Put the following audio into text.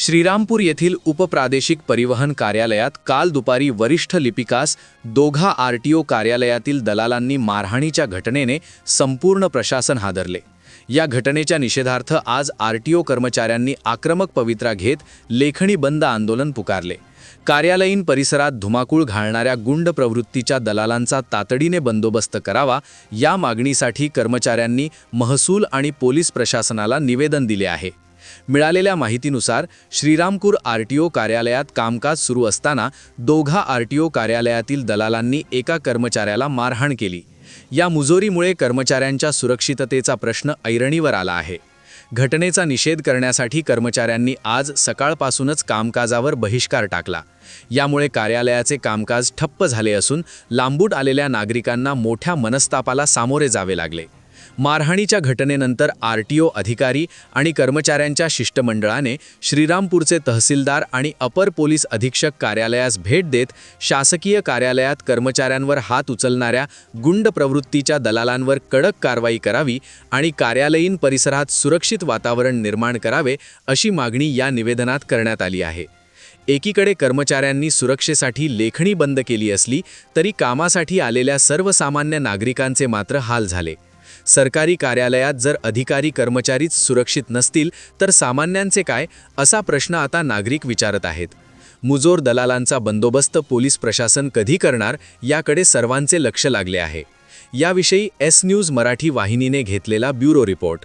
श्रीरामपूर येथील उपप्रादेशिक परिवहन कार्यालयात काल दुपारी वरिष्ठ लिपिकास दोघा आरटीओ कार्यालयातील दलालांनी मारहाणीच्या घटनेने संपूर्ण प्रशासन हादरले। या घटनेच्या निषेधार्थ आज आरटीओ कर्मचाऱ्यांनी आक्रमक पवित्रा घेत लेखणी बंद आंदोलन पुकारले। कार्यालयीन परिसरात धुमाकूळ घालणाऱ्या गुंड प्रवृत्तीच्या दलालांचा तातडीने बंदोबस्त करावा या मागणीसाठी कर्मचाऱ्यांनी महसूल आणि पोलीस प्रशासनाला निवेदन दिले आहे। मिळालेल्या माहितीनुसार श्रीरामपूर आरटीओ कार्यालयात कामकाज सुरू असताना दोघा आरटीओ कार्यालयातील दलालांनी एका कर्मचाऱ्याला मारहाण केली। या मुजोरीमुळे कर्मचाऱ्यांच्या सुरक्षिततेचा प्रश्न ऐरणीवर आला आहे। घटनेचा निषेध करण्यासाठी कर्मचाऱ्यांनी आज सकाळपासूनच कामकाजावर बहिष्कार टाकला। यामुळे कार्यालयाचे कामकाज ठप्प झाले असून लांबून आलेल्या नागरिकांना मोठ्या मनस्तापाला सामोरे जावे लागले। मारहाणीच्या घटनेनंतर आरटीओ अधिकारी आणि कर्मचाऱ्यांच्या शिष्टमंडळाने श्रीरामपूरचे तहसीलदार आणि अपर पोलीस अधीक्षक कार्यालयास भेट देत शासकीय कार्यालयात कर्मचाऱ्यांवर हात उचलणाऱ्या गुंड प्रवृत्तीच्या दलालांवर कडक कारवाई करावी आणि कार्यालयीन परिसरात सुरक्षित वातावरण निर्माण करावे अशी मागणी या निवेदनात करण्यात आली आहे। एकीकडे कर्मचाऱ्यांनी सुरक्षेसाठी लेखणी बंद केली असली तरी कामासाठी आलेल्या सर्वसामान्य नागरिकांचे मात्र हाल झाले। सरकारी कार्यालयात जर अधिकारी कर्मचारीच सुरक्षित नसतील तर सामान्यांचे काय असा प्रश्न आता नागरिक विचारत आहेत। मुजोर दलालांचा बंदोबस्त पोलीस प्रशासन कधी करणार याकडे सर्वांचे लक्ष लागले आहे। याविषयी एस न्यूज मराठी वाहिनीने घेतलेला ब्युरो रिपोर्ट।